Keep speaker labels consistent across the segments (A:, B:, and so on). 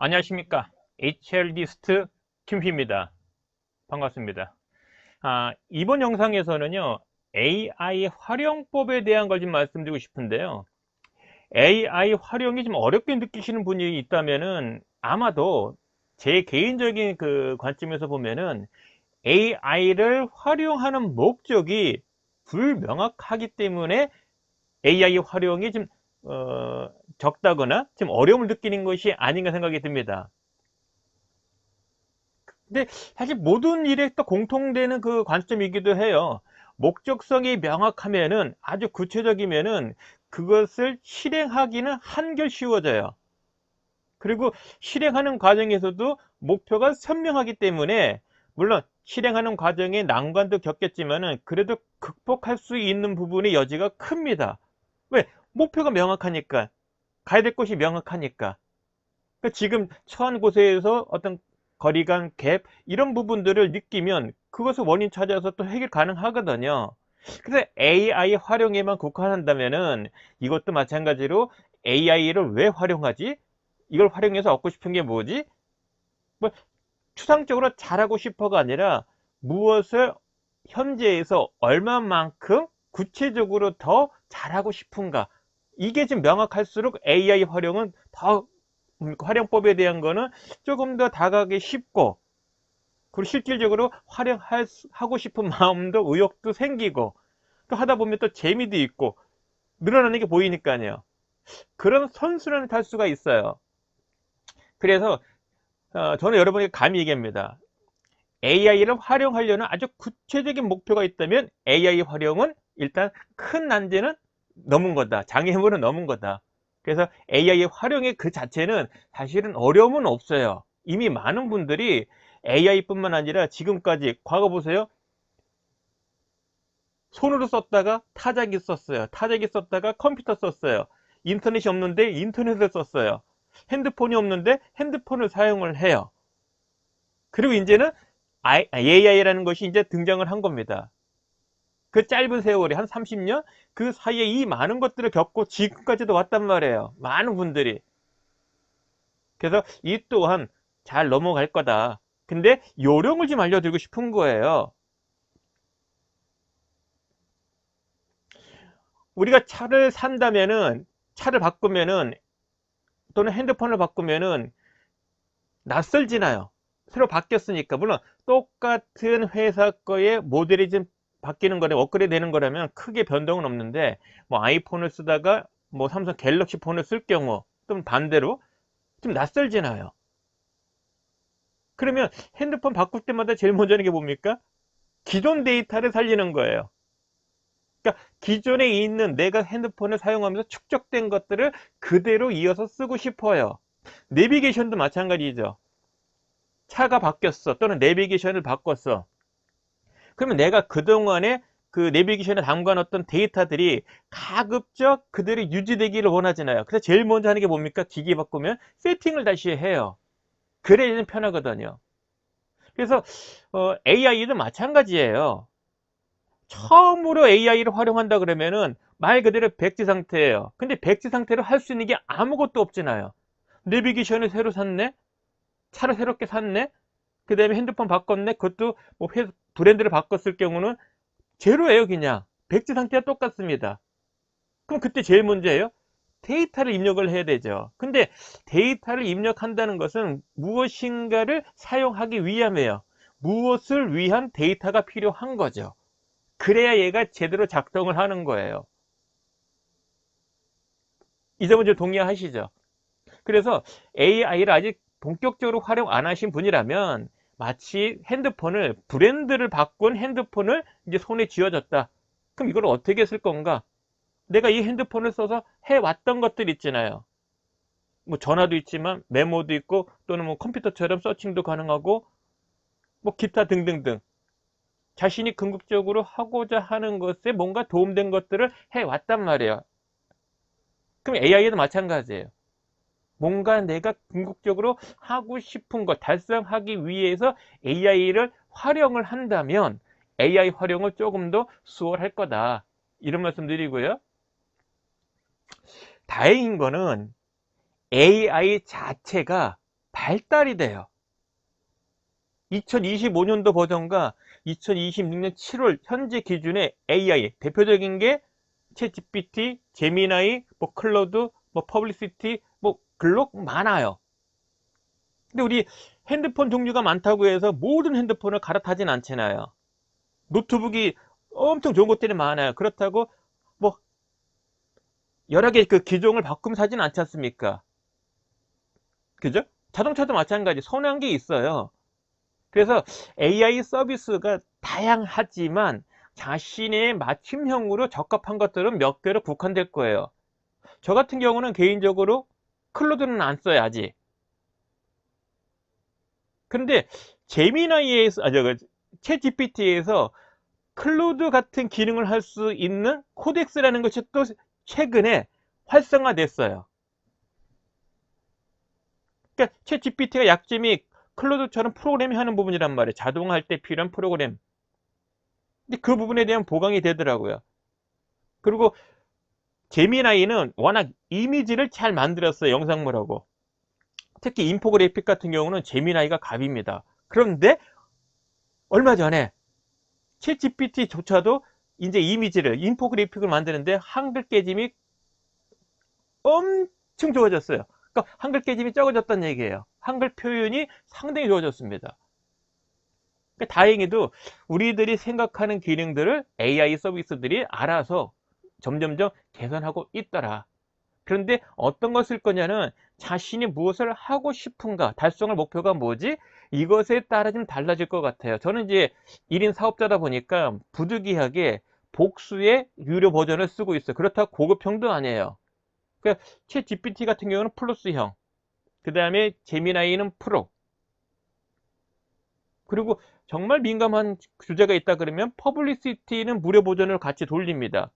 A: 안녕하십니까. HL리스트 김P입니다. 반갑습니다. 이번 영상에서는요, AI 활용법에 대한 걸 좀 말씀드리고 싶은데요. AI 활용이 좀 어렵게 느끼시는 분이 있다면은 아마도 제 개인적인 그 관점에서 보면은 AI를 활용하는 목적이 불명확하기 때문에 AI 활용이 좀 적다거나 좀 어려움을 느끼는 것이 아닌가 생각이 듭니다. 근데 사실 모든 일에 또 공통되는 그 관점이기도 해요. 목적성이 명확하면은, 아주 구체적이면은 그것을 실행하기는 한결 쉬워져요. 그리고 실행하는 과정에서도 목표가 선명하기 때문에, 물론 실행하는 과정에 난관도 겪겠지만은 그래도 극복할 수 있는 부분의 여지가 큽니다. 왜? 목표가 명확하니까, 가야 될 곳이 명확하니까. 그러니까 지금 처한 곳에서 어떤 거리감, 갭 이런 부분들을 느끼면 그것을 원인 찾아서 또 해결 가능하거든요. 그래서 AI 활용에만 국한한다면은 이것도 마찬가지로 AI를 왜 활용하지? 이걸 활용해서 얻고 싶은 게 뭐지? 뭐 추상적으로 잘하고 싶어가 아니라 무엇을 현재에서 얼마만큼 구체적으로 더 잘하고 싶은가? 이게 좀 명확할수록 AI 활용은 더 활용법에 대한 거는 조금 더 다가가기 쉽고, 그리고 실질적으로 활용하고 싶은 마음도 의욕도 생기고, 또 하다 보면 또 재미도 있고 늘어나는 게 보이니까요. 그런 선순환을 탈 수가 있어요. 그래서 저는 여러분에게 감히 얘기합니다. AI를 활용하려는 아주 구체적인 목표가 있다면 AI 활용은 일단 큰 난제는 넘은 거다. 장애물은 넘은 거다. 그래서 AI 활용의 그 자체는 사실은 어려움은 없어요. 이미 많은 분들이 AI뿐만 아니라 지금까지 과거 보세요. 손으로 썼다가 타자기 썼어요. 타자기 썼다가 컴퓨터 썼어요. 인터넷이 없는데 인터넷을 썼어요. 핸드폰이 없는데 핸드폰을 사용을 해요. 그리고 이제는 AI라는 것이 이제 등장을 한 겁니다. 그 짧은 세월에 한 30년 그 사이에 이 많은 것들을 겪고 지금까지도 왔단 말이에요. 많은 분들이. 그래서 이 또한 잘 넘어갈 거다. 근데 요령을 좀 알려드리고 싶은 거예요. 우리가 차를 산다면은, 차를 바꾸면은, 또는 핸드폰을 바꾸면은 낯설지나요? 새로 바뀌었으니까. 물론 똑같은 회사 거의 모델이 좀 바뀌는 거래, 업그레이드 되는 거라면 크게 변동은 없는데, 뭐 아이폰을 쓰다가 뭐 삼성 갤럭시 폰을 쓸 경우, 또는 반대로 좀 낯설지나요? 그러면 핸드폰 바꿀 때마다 제일 먼저 하는 게 뭡니까? 기존 데이터를 살리는 거예요. 그러니까 기존에 있는 내가 핸드폰을 사용하면서 축적된 것들을 그대로 이어서 쓰고 싶어요. 내비게이션도 마찬가지죠. 차가 바뀌었어, 또는 내비게이션을 바꿨어. 그러면 내가 그동안에 그 내비게이션에 담가놨던 데이터들이 가급적 그대로 유지되기를 원하잖아요. 그래서 제일 먼저 하는 게 뭡니까? 기기 바꾸면 세팅을 다시 해요. 그래야 좀 편하거든요. 그래서 AI도 마찬가지예요. 처음으로 AI를 활용한다 그러면은 말 그대로 백지 상태예요. 근데 백지 상태로 할 수 있는 게 아무것도 없잖아요. 내비게이션을 새로 샀네, 차를 새롭게 샀네, 그 다음에 핸드폰 바꿨네. 그것도 뭐 브랜드를 바꿨을 경우는 제로예요. 그냥 백지 상태와 똑같습니다. 그럼 그때 제일 문제예요, 데이터를 입력을 해야 되죠. 근데 데이터를 입력한다는 것은 무엇인가를 사용하기 위함이에요. 무엇을 위한 데이터가 필요한 거죠. 그래야 얘가 제대로 작동을 하는 거예요. 이 점은 좀 동의하시죠? 그래서 AI를 아직 본격적으로 활용 안 하신 분이라면 마치 핸드폰을, 브랜드를 바꾼 핸드폰을 이제 손에 쥐어졌다. 그럼 이걸 어떻게 쓸 건가? 내가 이 핸드폰을 써서 해왔던 것들 있잖아요. 뭐 전화도 있지만 메모도 있고, 또는 뭐 컴퓨터처럼 서칭도 가능하고, 뭐 기타 등등등. 자신이 궁극적으로 하고자 하는 것에 뭔가 도움된 것들을 해왔단 말이에요. 그럼 AI에도 마찬가지예요. 뭔가 내가 궁극적으로 하고 싶은 것 달성하기 위해서 AI를 활용을 한다면 AI 활용을 조금 더 수월할 거다. 이런 말씀 드리고요. 다행인 거는 AI 자체가 발달이 돼요. 2025년도 버전과 2026년 7월 현재 기준의 AI 대표적인 게 챗GPT, 제미나이, 뭐 클로드, 뭐 퍼블리시티, 뭐 글록 많아요. 근데 우리 핸드폰 종류가 많다고 해서 모든 핸드폰을 갈아타진 않잖아요. 노트북이 엄청 좋은 것들이 많아요. 그렇다고 뭐 여러 개 그 기종을 바꾸면서 하진 않지 않습니까? 그죠? 자동차도 마찬가지 선호한 게 있어요. 그래서 AI 서비스가 다양하지만 자신의 맞춤형으로 적합한 것들은 몇 개로 국한될 거예요. 저 같은 경우는 개인적으로 클로드는 안 써요, 아직. 근데 제미나이에서, 챗 GPT에서 클로드 같은 기능을 할 수 있는 코덱스라는 것이 또 최근에 활성화됐어요. 그러니까 챗 GPT가 약점이 클로드처럼 프로그래밍 하는 부분이란 말이에요. 자동화할 때 필요한 프로그램. 근데 그 부분에 대한 보강이 되더라고요. 그리고 제미나이는 워낙 이미지를 잘 만들었어요. 영상물하고. 특히 인포그래픽 같은 경우는 제미나이가 갑입니다. 그런데 얼마 전에 챗 GPT조차도 이제 이미지를 인포그래픽을 만드는데 한글 깨짐이 엄청 좋아졌어요. 그러니까 한글 깨짐이 적어졌다는 얘기예요. 한글 표현이 상당히 좋아졌습니다. 그러니까 다행히도 우리들이 생각하는 기능들을 AI 서비스들이 알아서 점점점 개선하고 있더라. 그런데 어떤 걸 쓸 거냐는 자신이 무엇을 하고 싶은가, 달성할 목표가 뭐지? 이것에 따라 좀 달라질 것 같아요. 저는 이제 1인 사업자다 보니까 부득이하게 복수의 유료 버전을 쓰고 있어요. 그렇다고 고급형도 아니에요. 그러니까 챗 GPT 같은 경우는 플러스형, 그 다음에 제미나이는 프로, 그리고 정말 민감한 주제가 있다 그러면 퍼블리시티는 무료 버전을 같이 돌립니다.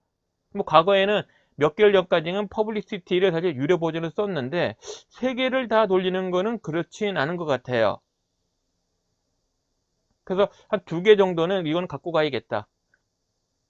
A: 뭐 과거에는 몇 개월 전까지는 퍼블리시티를 사실 유료 버전을 썼는데 세 개를 다 돌리는 거는 그렇진 않은 것 같아요. 그래서 한 두 개 정도는 이건 갖고 가야겠다.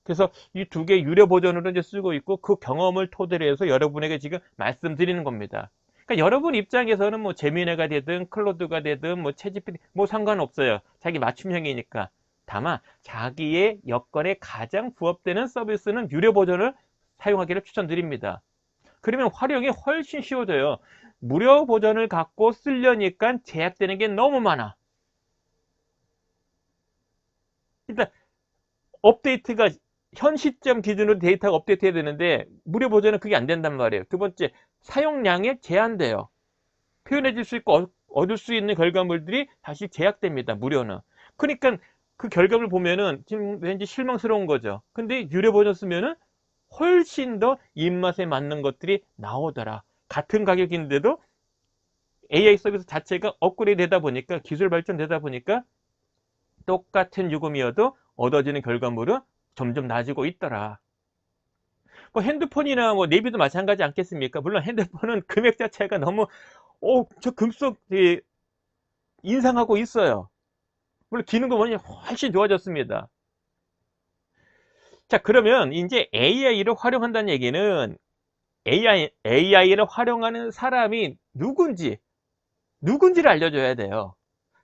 A: 그래서 이 두 개 유료 버전으로 이제 쓰고 있고 그 경험을 토대로 해서 여러분에게 지금 말씀드리는 겁니다. 그러니까 여러분 입장에서는 뭐 제미네가 되든 클로드가 되든 뭐 채지피티 뭐 상관없어요. 자기 맞춤형이니까. 다만 자기의 여건에 가장 부합되는 서비스는 유료 버전을 사용하기를 추천드립니다. 그러면 활용이 훨씬 쉬워져요. 무료 버전을 갖고 쓰려니까 제약되는 게 너무 많아. 일단 업데이트가 현 시점 기준으로 데이터가 업데이트 해야 되는데 무료 버전은 그게 안 된단 말이에요. 두 번째, 사용량에 제한돼요. 표현해 줄 수 있고 얻을 수 있는 결과물들이 다시 제약됩니다. 무료는. 그러니까 그 결과물 보면은 지금 왠지 실망스러운 거죠. 근데 유료 버전 쓰면은 훨씬 더 입맛에 맞는 것들이 나오더라. 같은 가격인데도 AI 서비스 자체가 업그레이드 되다 보니까 기술 발전되다 보니까 똑같은 요금이어도 얻어지는 결과물은 점점 낮아지고 있더라. 뭐 핸드폰이나 뭐 내비도 마찬가지 않겠습니까? 물론 핸드폰은 금액 자체가 너무 저 급속 인상하고 있어요. 물론 기능도 훨씬 좋아졌습니다. 자, 그러면 이제 AI를 활용한다는 얘기는 AI를 활용하는 사람이 누군지를 알려줘야 돼요.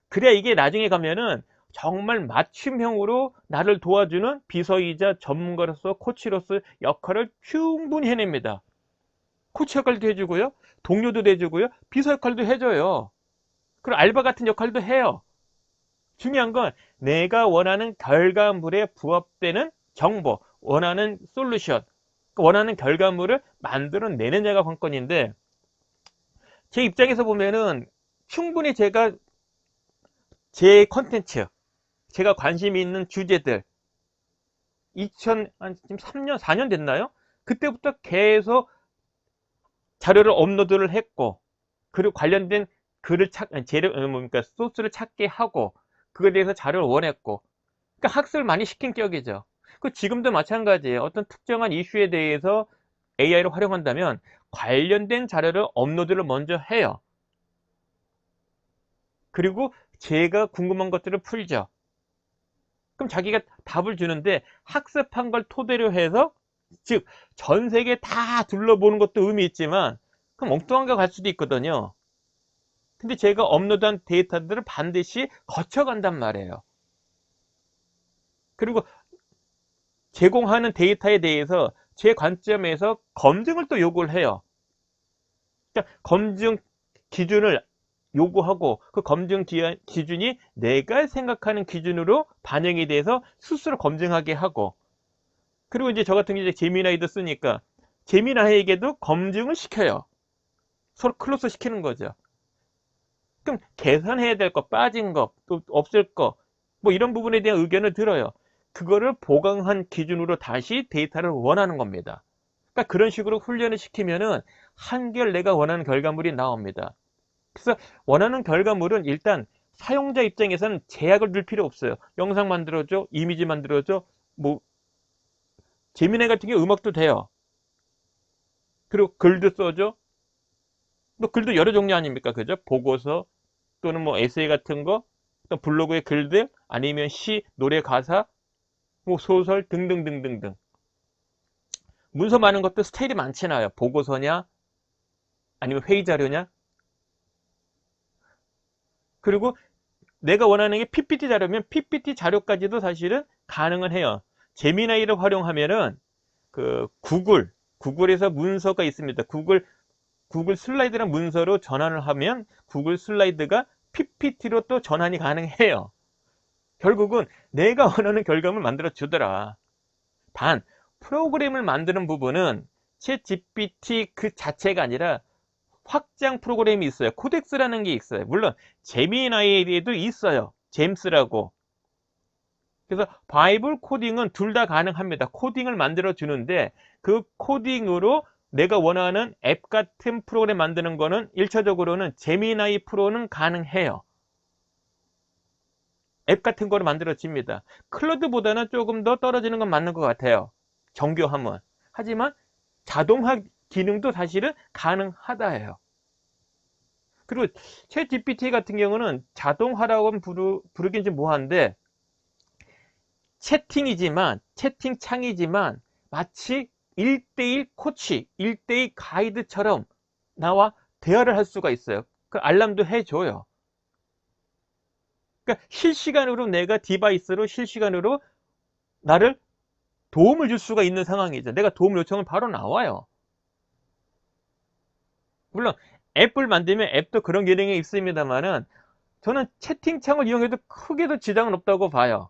A: 그래야 이게 나중에 가면은 정말 맞춤형으로 나를 도와주는 비서이자 전문가로서 코치로서 역할을 충분히 해냅니다. 코치 역할도 해주고요. 동료도 해주고요. 비서 역할도 해줘요. 그리고 알바 같은 역할도 해요. 중요한 건 내가 원하는 결과물에 부합되는 정보, 원하는 솔루션, 원하는 결과물을 만들어내느냐가 관건인데 제 입장에서 보면은 충분히 제가 제 컨텐츠, 제가 관심이 있는 주제들 지금 3년, 4년 됐나요? 그때부터 계속 자료를 업로드를 했고 그리고 관련된 글을 뭡니까 소스를 찾게 하고 그거에 대해서 자료를 원했고 그러니까 학습을 많이 시킨 격이죠. 그 지금도 마찬가지예요. 어떤 특정한 이슈에 대해서 AI를 활용한다면 관련된 자료를 업로드를 먼저 해요. 그리고 제가 궁금한 것들을 풀죠. 그럼 자기가 답을 주는데 학습한 걸 토대로 해서 즉 전 세계 다 둘러보는 것도 의미 있지만 그럼 엉뚱한 거 갈 수도 있거든요. 근데 제가 업로드한 데이터들을 반드시 거쳐간단 말이에요. 그리고 제공하는 데이터에 대해서 제 관점에서 검증을 또 요구를 해요. 그러니까 검증 기준을 요구하고 그 검증 기준이 내가 생각하는 기준으로 반영이 돼서 스스로 검증하게 하고, 그리고 이제 저 같은 경우에 제미나이도 쓰니까 제미나이에게도 검증을 시켜요. 서로 클로스 시키는 거죠. 그럼 개선해야 될 거, 빠진 거, 또 없을 거, 뭐 이런 부분에 대한 의견을 들어요. 그거를 보강한 기준으로 다시 데이터를 원하는 겁니다. 그러니까 그런 식으로 훈련을 시키면은 한결 내가 원하는 결과물이 나옵니다. 그래서 원하는 결과물은 일단 사용자 입장에서는 제약을 둘 필요 없어요. 영상 만들어줘, 이미지 만들어줘, 뭐 재미네 같은 게 음악도 돼요. 그리고 글도 써줘. 뭐 글도 여러 종류 아닙니까? 그죠? 보고서 또는 뭐 에세이 같은 거, 또 블로그의 글들, 아니면 시, 노래 가사, 뭐 소설 등등등등등. 문서 많은 것도 스타일이 많잖아요. 보고서냐, 아니면 회의 자료냐. 그리고 내가 원하는 게 PPT 자료면 PPT 자료까지도 사실은 가능은 해요. 제미나이를 활용하면은 그 구글에서 문서가 있습니다. 구글 슬라이드랑 문서로 전환을 하면 구글 슬라이드가 PPT로 또 전환이 가능해요. 결국은 내가 원하는 결과물 만들어 주더라. 단 프로그램을 만드는 부분은 챗 GPT 그 자체가 아니라 확장 프로그램이 있어요. 코덱스라는 게 있어요. 물론 제미나이에도 있어요. 잼스라고. 그래서 바이블 코딩은 둘 다 가능합니다. 코딩을 만들어 주는데 그 코딩으로 내가 원하는 앱 같은 프로그램 만드는 거는 1차적으로는 제미나이 프로는 가능해요. 앱 같은 거를 만들어집니다. 클로드보다는 조금 더 떨어지는 건 맞는 것 같아요. 정교함은. 하지만 자동화 기능도 사실은 가능하다예요. 그리고 챗 GPT 같은 경우는 자동화라고 부르긴 좀 뭐한데, 채팅창이지만 마치 1대1 코치, 1대1 가이드처럼 나와 대화를 할 수가 있어요. 그 알람도 해줘요. 그러니까 실시간으로 내가 디바이스로 실시간으로 나를 도움을 줄 수가 있는 상황이죠. 내가 도움 요청은 바로 나와요. 물론 앱을 만들면 앱도 그런 기능이 있습니다만은 저는 채팅창을 이용해도 크게도 지장은 없다고 봐요.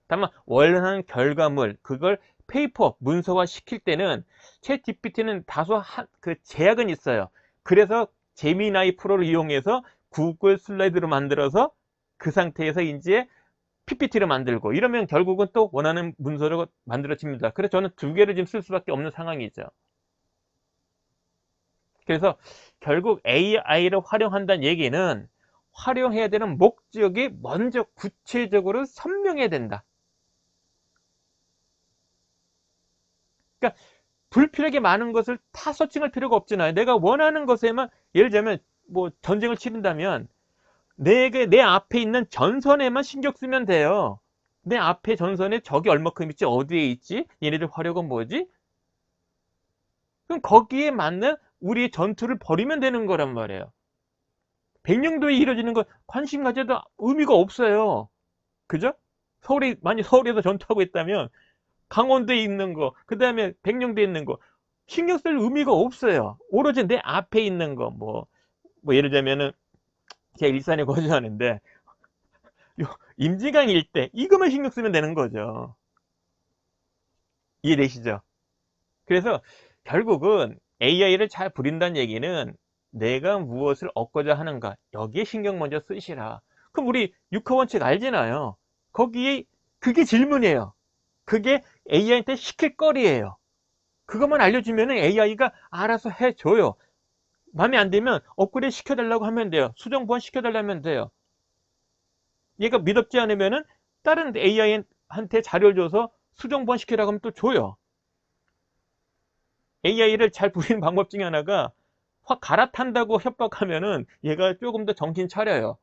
A: 다만 원하는 결과물, 그걸 페이퍼, 문서화 시킬 때는 챗 GPT는 다소 그 제약은 있어요. 그래서 제미나이 프로를 이용해서 구글 슬라이드로 만들어서 그 상태에서 이제 PPT를 만들고 이러면 결국은 또 원하는 문서로 만들어집니다. 그래서 저는 두 개를 지금 쓸 수밖에 없는 상황이죠. 그래서 결국 AI를 활용한다는 얘기는 활용해야 되는 목적이 먼저 구체적으로 선명해야 된다. 그러니까 불필요하게 많은 것을 다 서칭할 필요가 없잖아요. 내가 원하는 것에만, 예를 들면 뭐 전쟁을 치른다면 내 앞에 있는 전선에만 신경 쓰면 돼요. 내 앞에 전선에 적이 얼마큼 있지, 어디에 있지, 얘네들 화력은 뭐지? 그럼 거기에 맞는 우리의 전투를 벌이면 되는 거란 말이에요. 백령도에 이루어지는 거 관심 가져도 의미가 없어요. 그죠? 만약 서울에서 전투하고 있다면 강원도에 있는 거, 그 다음에 백령도에 있는 거 신경 쓸 의미가 없어요. 오로지 내 앞에 있는 거, 뭐 예를 들면은 제가 일산에 거주하는데 임지강 일대 이거만 신경 쓰면 되는 거죠. 이해되시죠? 그래서 결국은 AI를 잘 부린다는 얘기는 내가 무엇을 얻고자 하는가, 여기에 신경 먼저 쓰시라. 그럼 우리 육하원칙 알잖아요. 거기에 그게 질문이에요. 그게 AI한테 시킬 거리예요. 그것만 알려주면 AI가 알아서 해줘요. 마음에 안 들면 업그레이드 시켜달라고 하면 돼요. 수정 보완 시켜달라면 돼요. 얘가 믿었지 않으면은 다른 AI한테 자료를 줘서 수정 보완 시키라고 하면 또 줘요. AI를 잘 부리는 방법 중에 하나가 확 갈아탄다고 협박하면은 얘가 조금 더 정신 차려요.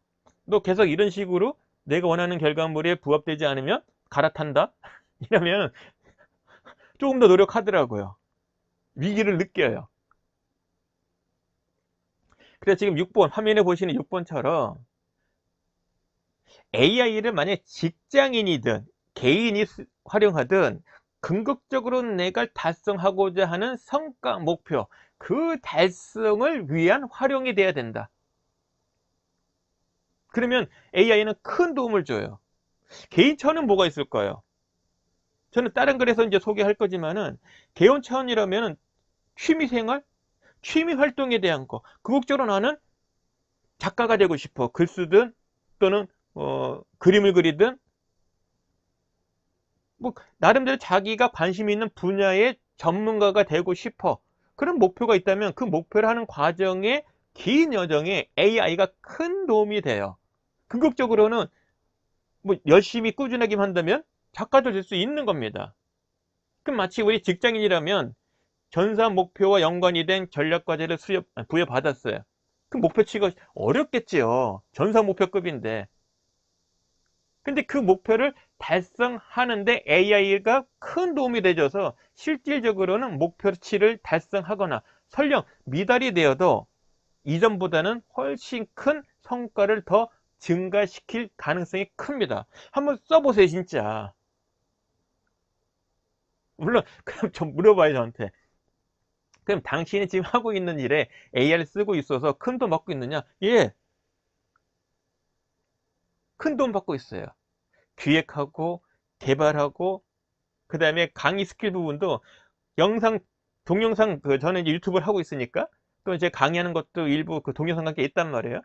A: 너 계속 이런 식으로 내가 원하는 결과물에 부합되지 않으면 갈아탄다? 이러면 조금 더 노력하더라고요. 위기를 느껴요. 그래서 지금 6번, 화면에 보시는 6번처럼 AI를 만약 직장인이든 개인이 활용하든 궁극적으로 내가 달성하고자 하는 성과, 목표, 그 달성을 위한 활용이 돼야 된다. 그러면 AI는 큰 도움을 줘요. 개인차원은 뭐가 있을까요? 저는 다른 글에서 이제 소개할 거지만은 개인차원이라면 취미생활, 취미 활동에 대한 거. 궁극적으로 나는 작가가 되고 싶어. 글 쓰든 또는 그림을 그리든 뭐 나름대로 자기가 관심 있는 분야의 전문가가 되고 싶어. 그런 목표가 있다면 그 목표를 하는 과정에 긴 여정에 AI가 큰 도움이 돼요. 궁극적으로는 뭐 열심히 꾸준하게 한다면 작가도 될 수 있는 겁니다. 그럼 마치 우리 직장인이라면 전사 목표와 연관이 된 전략과제를 부여받았어요. 그 목표치가 어렵겠지요. 전사 목표급인데. 근데 그 목표를 달성하는데 AI가 큰 도움이 돼줘서 실질적으로는 목표치를 달성하거나 설령 미달이 되어도 이전보다는 훨씬 큰 성과를 더 증가시킬 가능성이 큽니다. 한번 써보세요, 진짜. 물론, 그럼 좀 물어봐요, 저한테. 그럼 당신이 지금 하고 있는 일에 AI를 쓰고 있어서 큰 돈 받고 있느냐? 예, 큰 돈 받고 있어요. 기획하고, 개발하고, 그 다음에 강의 스킬 부분도 영상, 동영상, 저는 이제 유튜브를 하고 있으니까, 또 이제 강의하는 것도 일부 그 동영상 관계 있단 말이에요.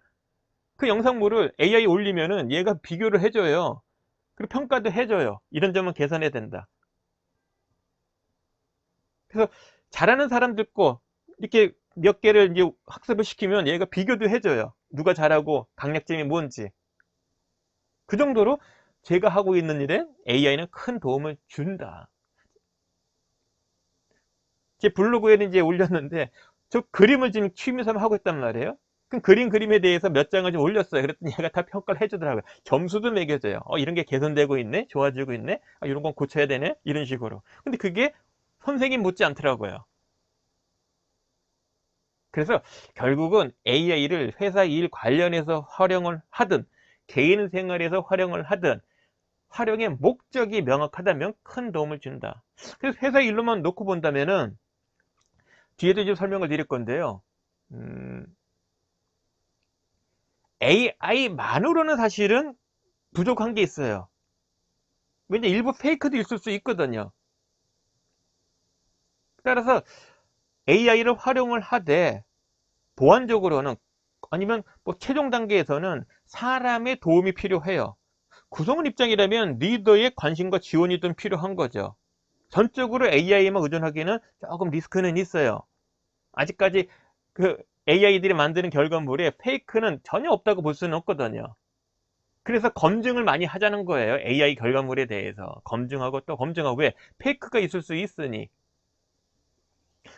A: 그 영상물을 AI 올리면은 얘가 비교를 해줘요. 그리고 평가도 해줘요. 이런 점은 개선해야 된다. 그래서 잘하는 사람들 거 이렇게 몇 개를 이제 학습을 시키면 얘가 비교도 해줘요. 누가 잘하고 강약점이 뭔지. 그 정도로 제가 하고 있는 일에 AI는 큰 도움을 준다. 제 블로그에는 이제 올렸는데 저 그림을 지금 취미삼아 하고 있단 말이에요. 그럼 그림에 대해서 몇 장을 좀 올렸어요. 그랬더니 얘가 다 평가를 해주더라고요. 점수도 매겨져요. 이런 게 개선되고 있네, 좋아지고 있네, 이런 건 고쳐야 되네, 이런 식으로. 근데 그게 선생님 못지 않더라고요. 그래서 결국은 AI를 회사 일 관련해서 활용을 하든 개인 생활에서 활용을 하든 활용의 목적이 명확하다면 큰 도움을 준다. 그래서 회사 일로만 놓고 본다면은 뒤에도 좀 설명을 드릴 건데요. AI만으로는 사실은 부족한 게 있어요. 왜냐 일부 페이크도 있을 수 있거든요. 따라서 AI를 활용을 하되 보완적으로는 아니면 뭐 최종 단계에서는 사람의 도움이 필요해요. 구성원 입장이라면 리더의 관심과 지원이 좀 필요한 거죠. 전적으로 AI에만 의존하기는 조금 리스크는 있어요. 아직까지 그 AI들이 만드는 결과물에 페이크는 전혀 없다고 볼 수는 없거든요. 그래서 검증을 많이 하자는 거예요. AI 결과물에 대해서 검증하고 또 검증하고. 왜? 페이크가 있을 수 있으니.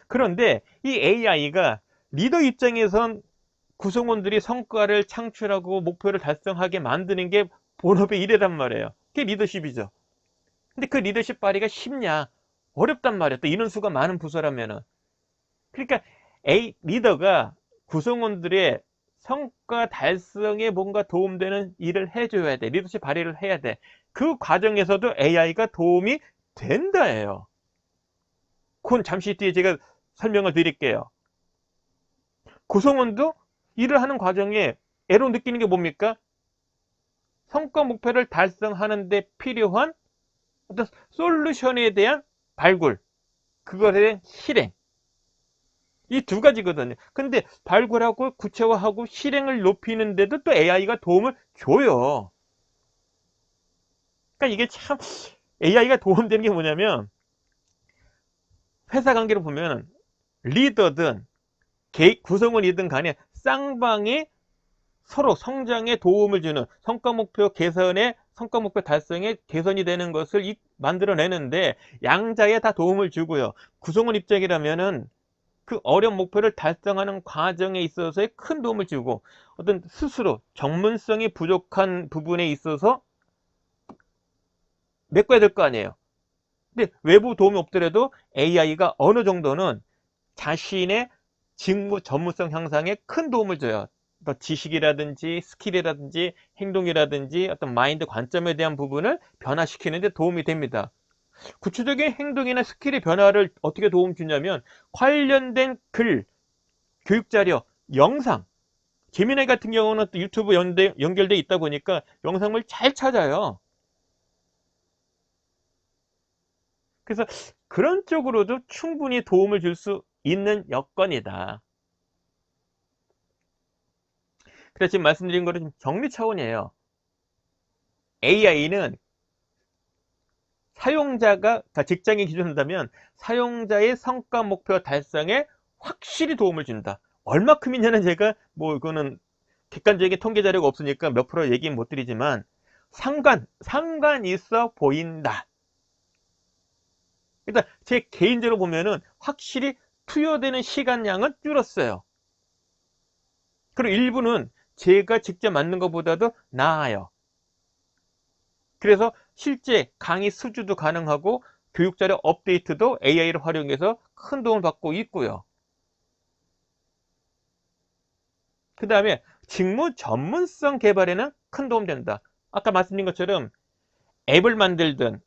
A: 그런데 이 AI가 리더 입장에선 구성원들이 성과를 창출하고 목표를 달성하게 만드는 게 본업의 일이란 말이에요. 그게 리더십이죠. 근데 그 리더십 발휘가 쉽냐? 어렵단 말이에요. 또 인원수가 많은 부서라면은. 그러니까 리더가 구성원들의 성과 달성에 뭔가 도움되는 일을 해줘야 돼. 리더십 발휘를 해야 돼. 그 과정에서도 AI가 도움이 된다예요. 그건 잠시 뒤에 제가 설명을 드릴게요. 구성원도 일을 하는 과정에 애로 느끼는 게 뭡니까? 성과 목표를 달성하는 데 필요한 어떤 솔루션에 대한 발굴, 그것에 대한 실행. 이 두 가지거든요. 근데 발굴하고 구체화하고 실행을 높이는데도 또 AI가 도움을 줘요. 그러니까 이게 참 AI가 도움되는 게 뭐냐면 회사 관계로 보면 리더든 구성원이든 간에 쌍방이 서로 성장에 도움을 주는 성과 목표 개선에 성과 목표 달성에 개선이 되는 것을 만들어내는데 양자에 다 도움을 주고요. 구성원 입장이라면은 그 어려운 목표를 달성하는 과정에 있어서의 큰 도움을 주고 어떤 스스로 전문성이 부족한 부분에 있어서 메꿔야 될 거 아니에요. 근데 외부 도움이 없더라도 AI가 어느 정도는 자신의 직무 전문성 향상에 큰 도움을 줘요. 또 지식이라든지 스킬이라든지 행동이라든지 어떤 마인드 관점에 대한 부분을 변화시키는 데 도움이 됩니다. 구체적인 행동이나 스킬의 변화를 어떻게 도움 주냐면 관련된 글, 교육자료, 영상, 재미나이 같은 경우는 또 유튜브 연결돼 있다 보니까 영상을 잘 찾아요. 그래서 그런 쪽으로도 충분히 도움을 줄 수 있는 여건이다. 그래서 지금 말씀드린 거는 좀 정리 차원이에요. AI는 사용자가 직장에 기준한다면 사용자의 성과 목표 달성에 확실히 도움을 준다. 얼마큼이냐는 제가 뭐 이거는 객관적인 통계 자료가 없으니까 몇 프로 얘기는 못 드리지만 상관 있어 보인다. 일단 제 개인적으로 보면은 확실히 투여되는 시간량은 줄었어요. 그리고 일부는 제가 직접 만든 것보다도 나아요. 그래서 실제 강의 수주도 가능하고 교육자료 업데이트도 AI를 활용해서 큰 도움을 받고 있고요. 그 다음에 직무 전문성 개발에는 큰 도움 된다. 아까 말씀드린 것처럼 앱을 만들든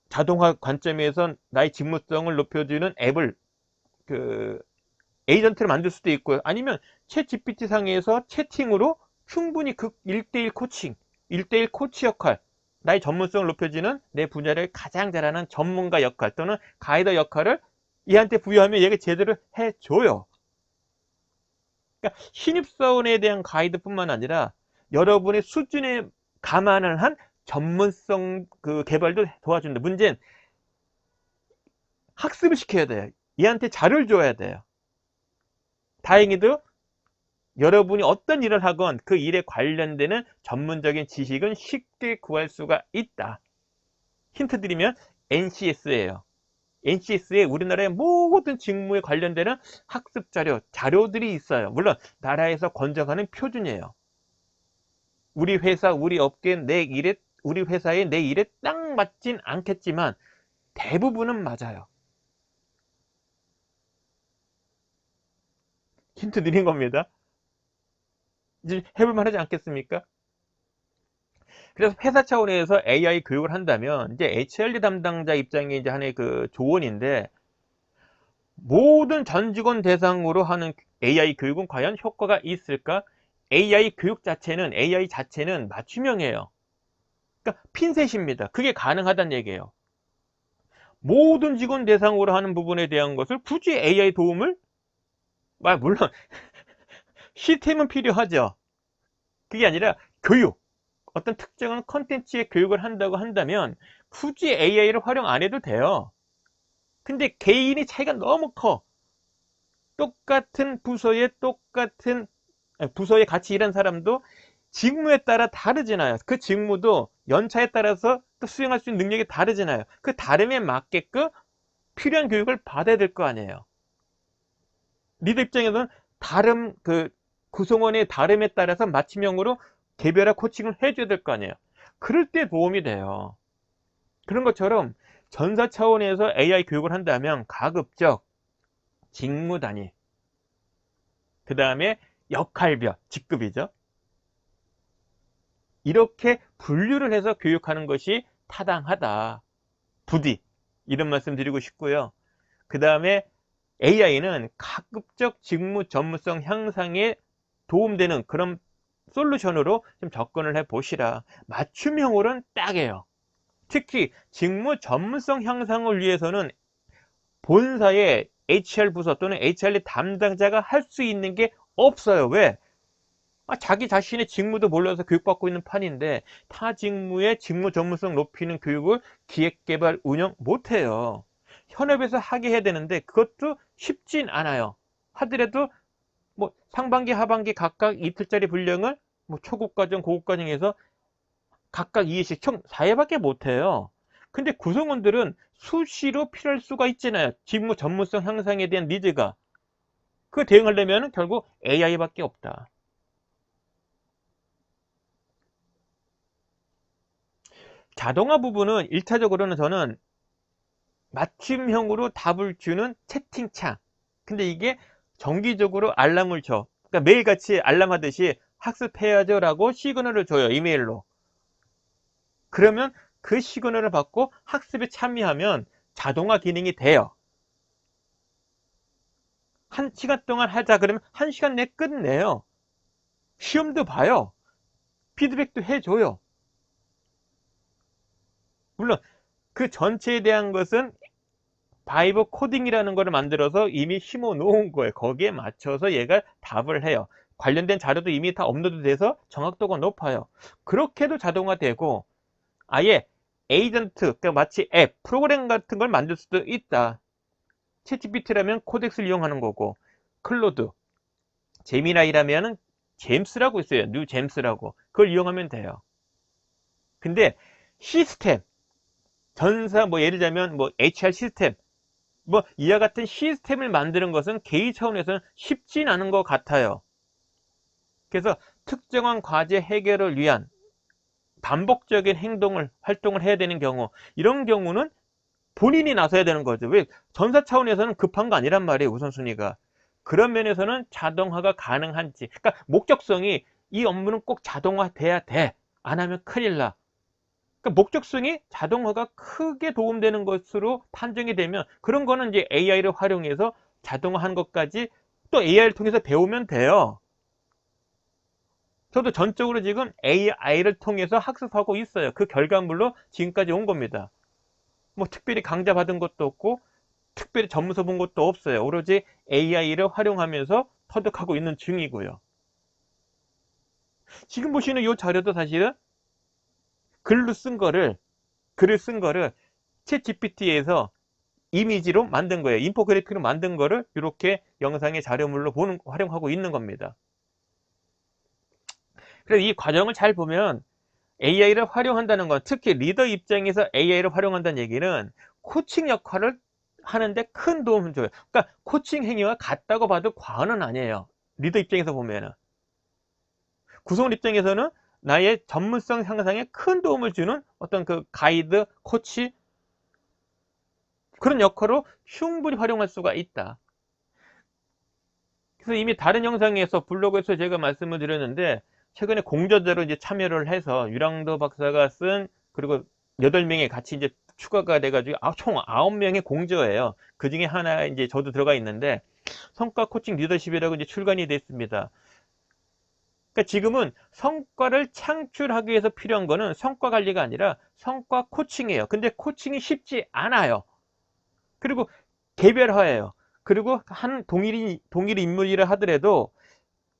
A: 자동화 관점에선 나의 직무성을 높여주는 앱을 에이전트를 만들 수도 있고요. 아니면 챗 GPT 상에서 채팅으로 충분히 그 1대1 코칭, 1대1 코치 역할, 나의 전문성을 높여주는 내 분야를 가장 잘하는 전문가 역할 또는 가이더 역할을 얘한테 부여하면 얘가 제대로 해줘요. 그러니까 신입사원에 대한 가이드뿐만 아니라 여러분의 수준에 감안을 한 전문성 개발도 도와준다. 문제는 학습을 시켜야 돼요. 얘한테 자료를 줘야 돼요. 다행히도 여러분이 어떤 일을 하건 그 일에 관련되는 전문적인 지식은 쉽게 구할 수가 있다. 힌트 드리면 NCS예요. NCS에 우리나라의 모든 직무에 관련되는 학습 자료들이 있어요. 물론 나라에서 권장하는 표준이에요. 우리 회사, 우리 업계, 우리 회사의 내 일에 딱 맞진 않겠지만 대부분은 맞아요. 힌트 드린 겁니다. 이제 해볼만 하지 않겠습니까? 그래서 회사 차원에서 AI 교육을 한다면 이제 HRD 담당자 입장이 이제 하나의 조언인데, 모든 전 직원 대상으로 하는 AI 교육은 과연 효과가 있을까? AI 자체는 맞춤형이에요. 그러니까 핀셋입니다. 그게 가능하다는 얘기예요. 모든 직원 대상으로 하는 부분에 대한 것을 굳이 AI 도움을, 물론 시스템은 필요하죠. 그게 아니라 교육, 어떤 특정한 컨텐츠의 교육을 한다고 한다면 굳이 AI를 활용 안 해도 돼요. 근데 개인이 차이가 너무 커. 똑같은 부서에 같이 일한 사람도 직무에 따라 다르잖아요. 그 직무도 연차에 따라서 또 수행할 수 있는 능력이 다르잖아요. 그 다름에 맞게끔 필요한 교육을 받아야 될 거 아니에요. 리더 입장에서는 구성원의 다름에 따라서 맞춤형으로 개별화 코칭을 해줘야 될 거 아니에요. 그럴 때 도움이 돼요. 그런 것처럼 전사 차원에서 AI 교육을 한다면 가급적 직무 단위, 그 다음에 역할별, 직급이죠. 이렇게 분류를 해서 교육하는 것이 타당하다. 부디 이런 말씀 드리고 싶고요. 그 다음에 AI는 가급적 직무 전문성 향상에 도움되는 그런 솔루션으로 좀 접근을 해 보시라. 맞춤형으로는 딱이에요. 특히 직무 전문성 향상을 위해서는 본사의 HR 부서 또는 HR 담당자가 할 수 있는 게 없어요. 왜? 자기 자신의 직무도 몰라서 교육받고 있는 판인데 타 직무의 직무 전문성 높이는 교육을 기획개발 운영 못해요. 현업에서 하게 해야 되는데 그것도 쉽진 않아요. 하더라도 뭐 상반기 하반기 각각 이틀짜리 분량을 뭐 초급과정 고급과정에서 각각 2회씩 총 4회밖에 못해요. 근데 구성원들은 수시로 필요할 수가 있잖아요. 직무 전문성 향상에 대한 니즈가. 그 대응하려면 결국 AI밖에 없다. 자동화 부분은 1차적으로는 저는 맞춤형으로 답을 주는 채팅창. 근데 이게 정기적으로 알람을 줘. 그러니까 매일같이 알람하듯이 학습해야죠 라고 시그널을 줘요. 이메일로. 그러면 그 시그널을 받고 학습에 참여하면 자동화 기능이 돼요. 1시간 동안 하자 그러면 1시간 내에 끝내요. 시험도 봐요. 피드백도 해줘요. 물론 그 전체에 대한 것은 바이브 코딩이라는 거를 만들어서 이미 심어 놓은 거예요. 거기에 맞춰서 얘가 답을 해요. 관련된 자료도 이미 다 업로드 돼서 정확도가 높아요. 그렇게도 자동화되고 아예 에이전트, 그러니까 마치 앱, 프로그램 같은 걸 만들 수도 있다. 챗GPT라면 코덱스를 이용하는 거고, 클로드, 제미나이라면은 잼스라고 있어요. 뉴 잼스라고. 그걸 이용하면 돼요. 근데 시스템, 전사 뭐 예를 들자면 뭐 HR 시스템, 뭐 이와 같은 시스템을 만드는 것은 개인 차원에서는 쉽진 않은 것 같아요. 그래서 특정한 과제 해결을 위한 반복적인 활동을 해야 되는 경우, 이런 경우는 본인이 나서야 되는 거죠. 왜? 전사 차원에서는 급한 거 아니란 말이에요, 우선순위가. 그런 면에서는 자동화가 가능한지. 그러니까 목적성이 이 업무는 꼭 자동화돼야 돼. 안 하면 큰일 나. 그러니까 목적성이 자동화가 크게 도움되는 것으로 판정이 되면 그런 거는 이제 AI를 활용해서 자동화하는 것까지 또 AI를 통해서 배우면 돼요. 저도 전적으로 지금 AI를 통해서 학습하고 있어요. 그 결과물로 지금까지 온 겁니다. 뭐 특별히 강좌 받은 것도 없고 특별히 전문서 본 것도 없어요. 오로지 AI를 활용하면서 터득하고 있는 중이고요. 지금 보시는 이 자료도 사실은 글을 쓴 거를 챗 GPT에서 이미지로 만든 거예요. 인포그래픽으로 만든 거를 이렇게 영상의 자료물로 활용하고 있는 겁니다. 그래서 이 과정을 잘 보면 AI를 활용한다는 건, 특히 리더 입장에서 AI를 활용한다는 얘기는 코칭 역할을 하는데 큰 도움을 줘요. 그러니까 코칭 행위와 같다고 봐도 과언은 아니에요. 리더 입장에서 보면은. 구성원 입장에서는 나의 전문성 향상에 큰 도움을 주는 어떤 그 가이드, 코치, 그런 역할로 충분히 활용할 수가 있다. 그래서 이미 다른 영상에서 블로그에서 제가 말씀을 드렸는데, 최근에 공저자로 이제 참여를 해서 유랑도 박사가 쓴, 그리고 8명이 같이 이제 추가가 돼가지고 총 9명의 공저예요. 그 중에 하나 이제 저도 들어가 있는데, 성과 코칭 리더십이라고 이제 출간이 됐습니다. 그러니까 지금은 성과를 창출하기 위해서 필요한 거는 성과 관리가 아니라 성과 코칭이에요. 근데 코칭이 쉽지 않아요. 그리고 개별화예요. 그리고 한 동일 인물이라 하더라도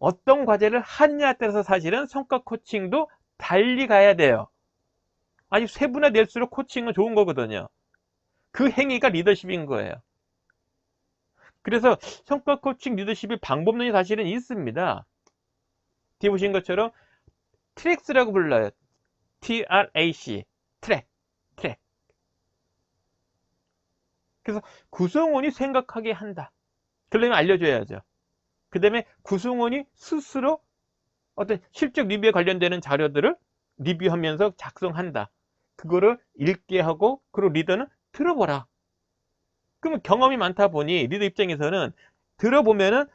A: 어떤 과제를 하느냐에 따라서 사실은 성과 코칭도 달리 가야 돼요. 아주 세분화될수록 코칭은 좋은 거거든요. 그 행위가 리더십인 거예요. 그래서 성과 코칭 리더십의 방법론이 사실은 있습니다. 뒤에 보신 것처럼 트랙스라고 불러요. TRAC. 트랙. 그래서 구성원이 생각하게 한다. 그러려면 알려줘야죠. 그 다음에 구성원이 스스로 어떤 실적 리뷰에 관련되는 자료들을 리뷰하면서 작성한다. 그거를 읽게 하고, 그리고 리더는 들어보라. 그러면 경험이 많다 보니 리더 입장에서는 들어보면은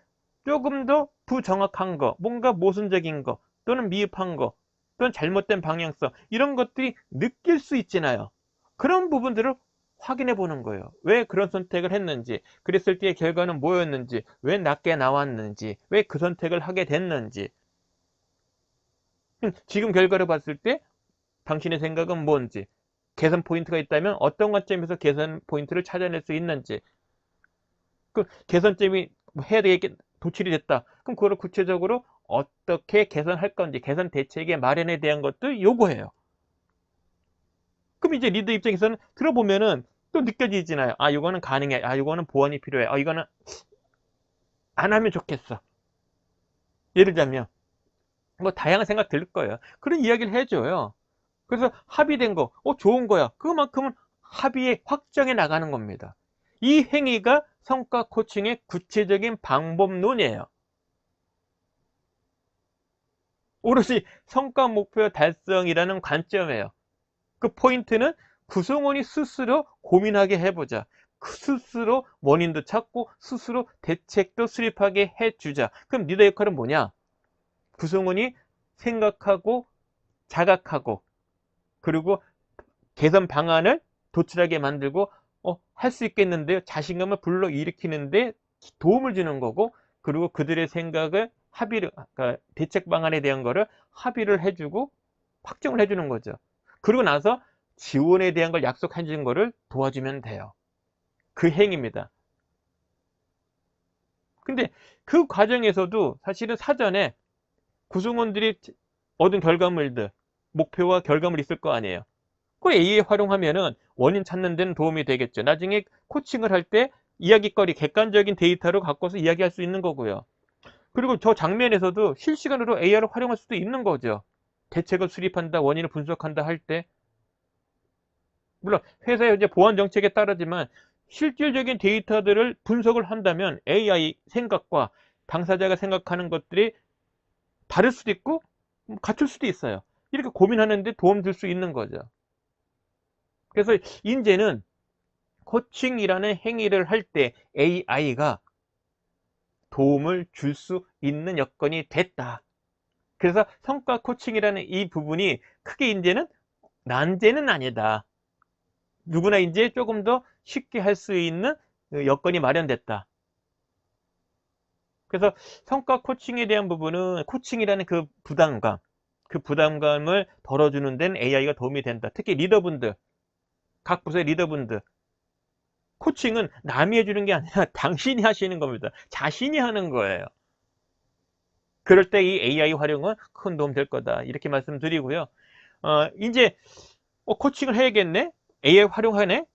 A: 조금 더 부정확한 거, 뭔가 모순적인 거, 또는 미흡한 거, 또는 잘못된 방향성, 이런 것들이 느낄 수 있잖아요. 그런 부분들을 확인해 보는 거예요. 왜 그런 선택을 했는지, 그랬을 때의 결과는 뭐였는지, 왜 낮게 나왔는지, 왜 그 선택을 하게 됐는지. 지금 결과를 봤을 때 당신의 생각은 뭔지, 개선 포인트가 있다면 어떤 관점에서 개선 포인트를 찾아낼 수 있는지, 그 개선점이 해야 되게 도출이 됐다. 그럼 그거를 구체적으로 어떻게 개선할 건지, 개선 대책의 마련에 대한 것도 요구해요. 그럼 이제 리더 입장에서는 들어보면은 또 느껴지잖아요. 아, 이거는 가능해. 아, 이거는 보완이 필요해. 아, 이거는 안 하면 좋겠어. 예를 들자면 뭐 다양한 생각 들 거예요. 그런 이야기를 해줘요. 그래서 합의된 거, 좋은 거야. 그만큼은 합의에 확정해 나가는 겁니다. 이 행위가 성과 코칭의 구체적인 방법론이에요. 오롯이 성과 목표 달성이라는 관점이에요. 그 포인트는 구성원이 스스로 고민하게 해보자. 스스로 원인도 찾고 스스로 대책도 수립하게 해주자. 그럼 리더 역할은 뭐냐? 구성원이 생각하고 자각하고 그리고 개선 방안을 도출하게 만들고 할 수 있겠는데요. 자신감을 불러일으키는데 도움을 주는 거고, 그리고 그들의 생각을 합의를, 그러니까 대책 방안에 대한 거를 합의를 해주고 확정을 해주는 거죠. 그러고 나서 지원에 대한 걸 약속해 주는 거를 도와주면 돼요. 그 행위입니다. 근데 그 과정에서도 사실은 사전에 구성원들이 얻은 결과물들, 목표와 결과물이 있을 거 아니에요. 그 AI 활용하면은 원인 찾는 데는 도움이 되겠죠. 나중에 코칭을 할 때 이야기거리, 객관적인 데이터를 갖고서 이야기할 수 있는 거고요. 그리고 저 장면에서도 실시간으로 AI를 활용할 수도 있는 거죠. 대책을 수립한다, 원인을 분석한다 할 때. 물론 회사의 이제 보안 정책에 따르지만 실질적인 데이터들을 분석을 한다면 AI 생각과 당사자가 생각하는 것들이 다를 수도 있고 갖출 수도 있어요. 이렇게 고민하는데 도움 줄 수 있는 거죠. 그래서 이제는 코칭이라는 행위를 할 때 AI가 도움을 줄 수 있는 여건이 됐다. 그래서 성과 코칭이라는 이 부분이 크게 이제는 난제는 아니다. 누구나 이제 조금 더 쉽게 할 수 있는 여건이 마련됐다. 그래서 성과 코칭에 대한 부분은 코칭이라는 그 부담감을 덜어주는 데는 AI가 도움이 된다. 특히 리더분들, 각 부서의 리더분들, 코칭은 남이 해주는 게 아니라 당신이 하시는 겁니다. 자신이 하는 거예요. 그럴 때 이 AI 활용은 큰 도움 될 거다. 이렇게 말씀드리고요. 이제 코칭을 해야겠네? AI 활용하네?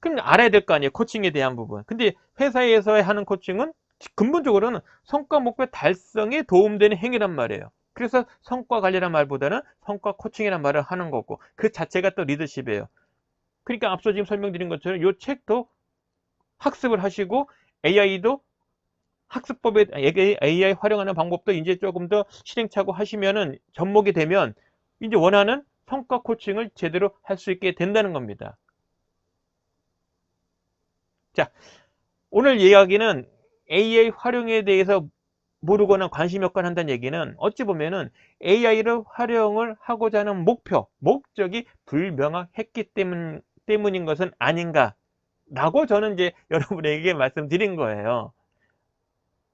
A: 그럼 알아야 될 거 아니에요. 코칭에 대한 부분. 근데 회사에서 하는 코칭은 근본적으로는 성과 목표 달성에 도움되는 행위란 말이에요. 그래서 성과 관리란 말보다는 성과 코칭이란 말을 하는 거고, 그 자체가 또 리더십이에요. 그러니까 앞서 지금 설명드린 것처럼 이 책도 학습을 하시고 AI도 학습법에 AI 활용하는 방법도 이제 조금 더 실행착오 하시면은 접목이 되면 이제 원하는 성과 코칭을 제대로 할 수 있게 된다는 겁니다. 자, 오늘 이야기는 AI 활용에 대해서 모르거나 관심이 없거나 한다는 얘기는 어찌 보면은 AI를 활용을 하고자 하는 목적이 불명확했기 때문인 것은 아닌가라고 저는 이제 여러분에게 말씀드린 거예요.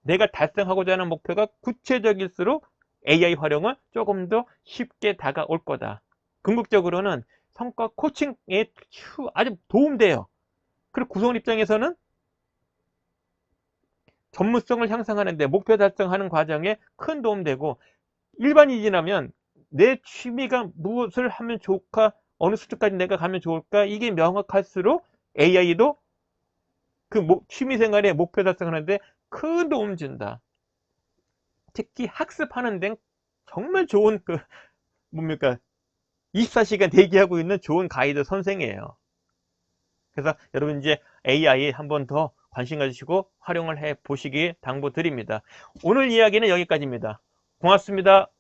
A: 내가 달성하고자 하는 목표가 구체적일수록 AI 활용은 조금 더 쉽게 다가올 거다. 궁극적으로는 성과 코칭에 아주 도움돼요. 그리고 구성원 입장에서는 전문성을 향상하는데 목표 달성하는 과정에 큰 도움되고, 일반인이라면 내 취미가 무엇을 하면 좋을까, 어느 수준까지 내가 가면 좋을까, 이게 명확할수록 AI도 그 취미생활의 목표 달성하는데 큰 도움 준다. 특히 학습하는 데는 정말 좋은 뭡니까 24시간 대기하고 있는 좋은 가이드 선생이에요. 그래서 여러분 이제 AI 한 번 더 관심 가지시고 활용을 해 보시기 당부드립니다. 오늘 이야기는 여기까지입니다. 고맙습니다.